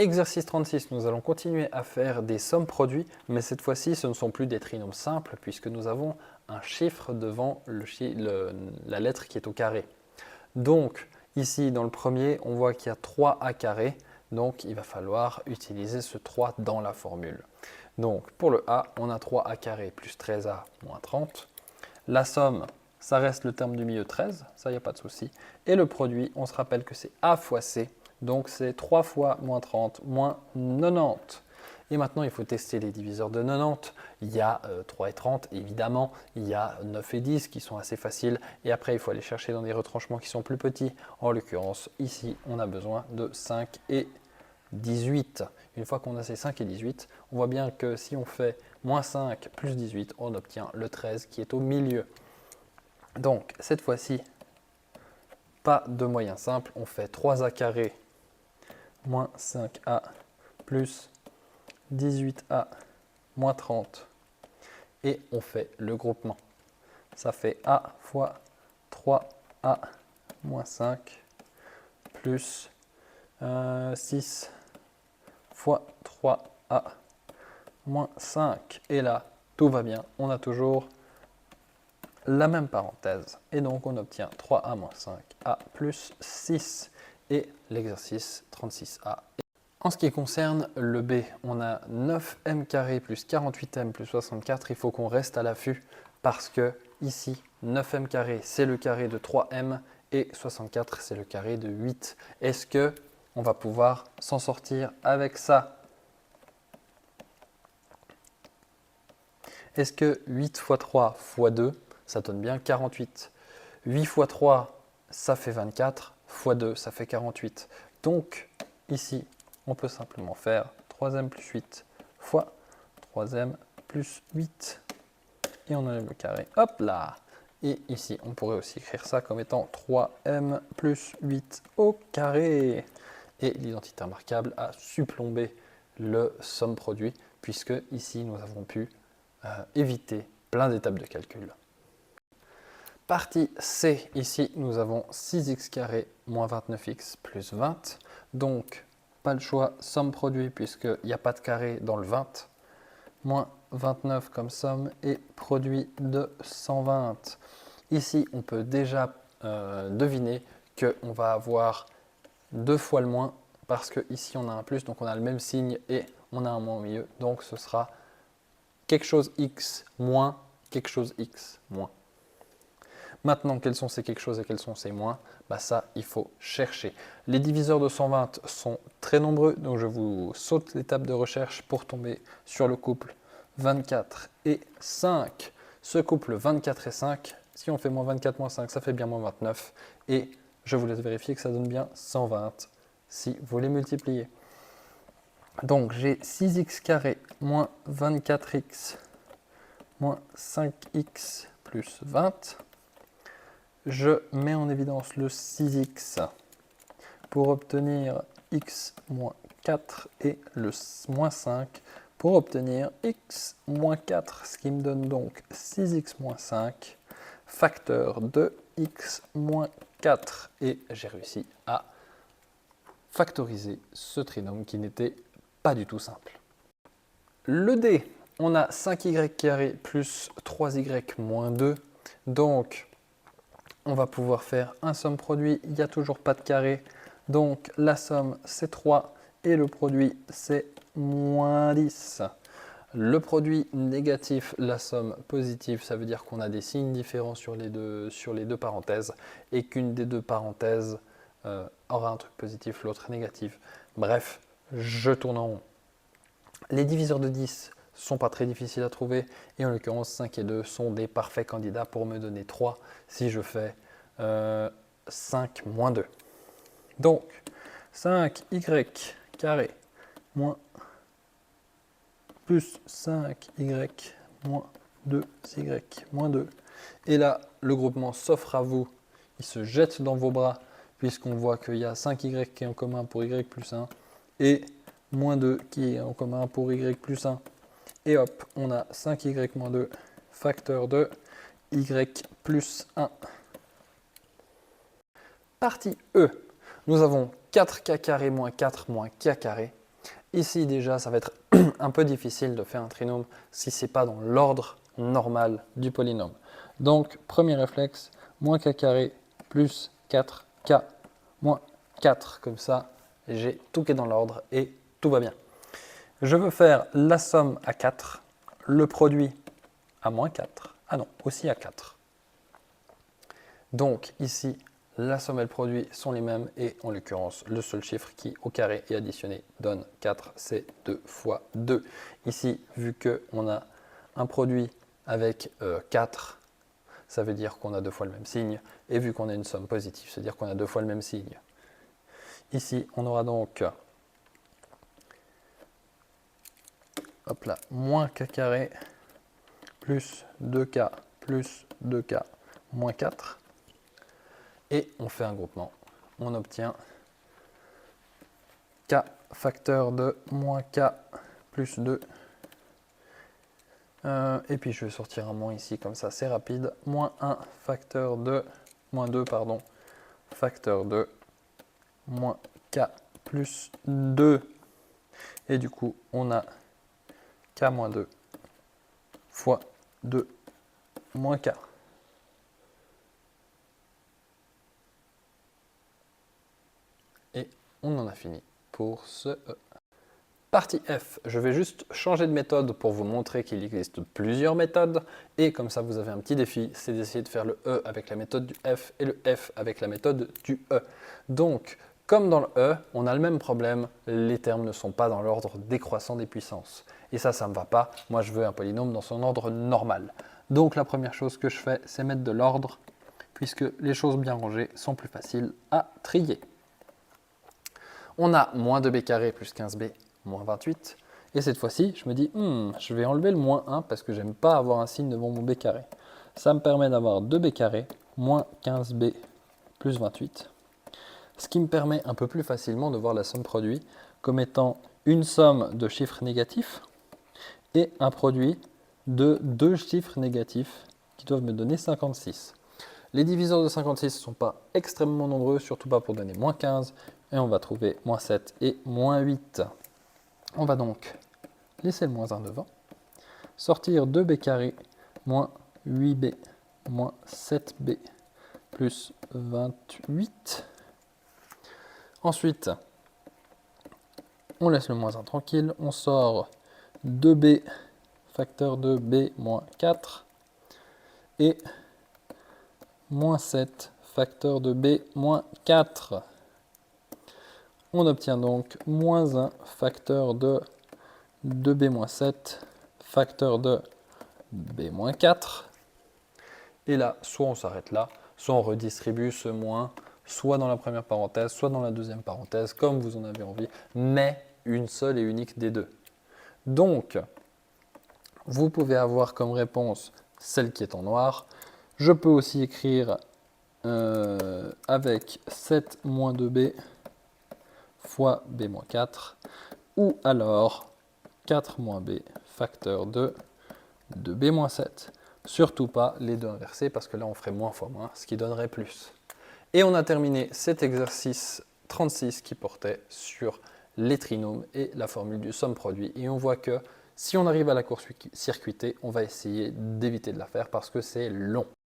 Exercice 36, nous allons continuer à faire des sommes produits, mais cette fois-ci, ce ne sont plus des trinômes simples puisque nous avons un chiffre devant la lettre qui est au carré. Donc, ici, dans le premier, on voit qu'il y a 3a carré, donc il va falloir utiliser ce 3 dans la formule. Donc, pour le a, on a 3a carré plus 13a moins 30. La somme, ça reste le terme du milieu 13, ça, il n'y a pas de souci. Et le produit, on se rappelle que c'est a fois c. Donc, c'est 3 fois moins 30 moins 90. Et maintenant, il faut tester les diviseurs de 90. Il y a 3 et 30, évidemment. Il y a 9 et 10 qui sont assez faciles. Et après, il faut aller chercher dans des retranchements qui sont plus petits. En l'occurrence, ici, on a besoin de 5 et 18. Une fois qu'on a ces 5 et 18, on voit bien que si on fait moins 5 plus 18, on obtient le 13 qui est au milieu. Donc, cette fois-ci, pas de moyen simple. On fait 3a carré moins 5a plus 18a moins 30 et on fait le groupement. Ça fait a fois 3a moins 5 plus 6 fois 3a moins 5. Et là, tout va bien. On a toujours la même parenthèse. Et donc, on obtient 3a moins 5a plus 6. Et l'exercice 36a. En ce qui concerne le B, on a 9m carré plus 48m plus 64. Il faut qu'on reste à l'affût parce que ici, 9m carré, c'est le carré de 3m et 64, c'est le carré de 8. Est-ce que on va pouvoir s'en sortir avec ça? Est-ce que 8 fois 3 fois 2, ça donne bien 48? 8 fois 3, ça fait 24, fois 2, ça fait 48. Donc, ici, on peut simplement faire 3m plus 8 fois 3m plus 8. Et on enlève le carré. Hop là! Et ici, on pourrait aussi écrire ça comme étant 3m plus 8 au carré. Et l'identité remarquable a supplombé le somme produit, puisque ici, nous avons pu éviter plein d'étapes de calcul. Partie C, ici, nous avons 6x carré moins 29x plus 20. Donc, pas le choix, somme produit, puisqu'il n'y a pas de carré dans le 20. Moins 29 comme somme et produit de 120. Ici, on peut déjà deviner qu'on va avoir 2 fois le moins, parce qu'ici, on a un plus, donc on a le même signe et on a un moins au milieu. Donc, ce sera quelque chose x moins quelque chose x moins. Maintenant, quels sont ces quelque chose et quels sont ces moins? Ça, il faut chercher. Les diviseurs de 120 sont très nombreux, donc je vous saute l'étape de recherche pour tomber sur le couple 24 et 5. Ce couple 24 et 5, si on fait moins 24 moins 5, ça fait bien moins 29. Et je vous laisse vérifier que ça donne bien 120 si vous les multipliez. Donc j'ai 6x carré moins 24x moins 5x plus 20. Je mets en évidence le 6x pour obtenir x moins 4 et le moins 5 pour obtenir x moins 4, ce qui me donne donc 6x moins 5, facteur de x moins 4. Et j'ai réussi à factoriser ce trinôme qui n'était pas du tout simple. Le D, on a 5y carré plus 3y moins 2, donc on va pouvoir faire un somme produit, il n'y a toujours pas de carré, donc la somme c'est 3 et le produit c'est moins 10. Le produit négatif, la somme positive, ça veut dire qu'on a des signes différents sur les deux parenthèses et qu'une des deux parenthèses aura un truc positif, l'autre négatif. Bref, je tourne en rond. Les diviseurs de 10 sont pas très difficiles à trouver et en l'occurrence 5 et 2 sont des parfaits candidats pour me donner 3 si je fais 5 moins 2. Donc 5y carré moins plus 5y moins 2y moins 2. Et là, le groupement s'offre à vous, il se jette dans vos bras puisqu'on voit qu'il y a 5y qui est en commun pour y plus 1 et moins 2 qui est en commun pour y plus 1. Et hop, on a 5y moins 2, facteur de y plus 1. Partie E, nous avons 4k carré moins 4 moins k carré. Ici déjà, ça va être un peu difficile de faire un trinôme si ce n'est pas dans l'ordre normal du polynôme. Donc, premier réflexe, moins k carré plus 4k moins 4. Comme ça, j'ai tout qui est dans l'ordre et tout va bien. Je veux faire la somme à 4, le produit à moins 4. Ah non, aussi à 4. Donc ici, la somme et le produit sont les mêmes et en l'occurrence, le seul chiffre qui au carré est additionné donne 4, c'est 2 fois 2. Ici, vu qu'on a un produit avec 4, ça veut dire qu'on a 2 fois le même signe. Et vu qu'on a une somme positive, c'est-à-dire qu'on a 2 fois le même signe. Ici, on aura donc hop là, moins k carré plus 2k plus 2k moins 4. Et on fait un groupement. On obtient k facteur de moins k plus 2. Et puis je vais sortir un moins ici, comme ça c'est rapide. Moins 1 facteur de, moins 2 pardon, facteur de moins k plus 2. Et du coup on a k moins 2 fois 2 moins k. Et on en a fini pour ce E. Partie F, je vais juste changer de méthode pour vous montrer qu'il existe plusieurs méthodes. Et comme ça, vous avez un petit défi, c'est d'essayer de faire le E avec la méthode du F et le F avec la méthode du E. Donc, comme dans le E, on a le même problème, les termes ne sont pas dans l'ordre décroissant des puissances. Et ça ne me va pas. Moi, je veux un polynôme dans son ordre normal. Donc, la première chose que je fais, c'est mettre de l'ordre, puisque les choses bien rangées sont plus faciles à trier. On a moins 2b carré plus 15b moins 28. Et cette fois-ci, je me dis, je vais enlever le moins 1 parce que j'aime pas avoir un signe devant mon b carré. Ça me permet d'avoir 2b carré moins 15b plus 28. Ce qui me permet un peu plus facilement de voir la somme produit comme étant une somme de chiffres négatifs et un produit de deux chiffres négatifs qui doivent me donner 56. Les diviseurs de 56 ne sont pas extrêmement nombreux, surtout pas pour donner moins 15. Et on va trouver moins 7 et moins 8. On va donc laisser le moins 1 devant. Sortir 2b carré moins 8b moins 7b plus 28. Ensuite, on laisse le moins 1 tranquille. On sort 2b facteur de b moins 4 et moins 7 facteur de b moins 4. On obtient donc moins 1 facteur de 2b moins 7 facteur de b moins 4. Et là, soit on s'arrête là, soit on redistribue ce moins, soit dans la première parenthèse, soit dans la deuxième parenthèse, comme vous en avez envie, mais une seule et unique des deux. Donc, vous pouvez avoir comme réponse celle qui est en noir. Je peux aussi écrire avec 7 moins 2b fois b moins 4, ou alors 4 moins b facteur de 2b moins 7. Surtout pas les deux inversés, parce que là on ferait moins fois moins, ce qui donnerait plus. Et on a terminé cet exercice 36 qui portait sur les trinômes et la formule du somme-produit. Et on voit que si on arrive à la court-circuiter, on va essayer d'éviter de la faire parce que c'est long.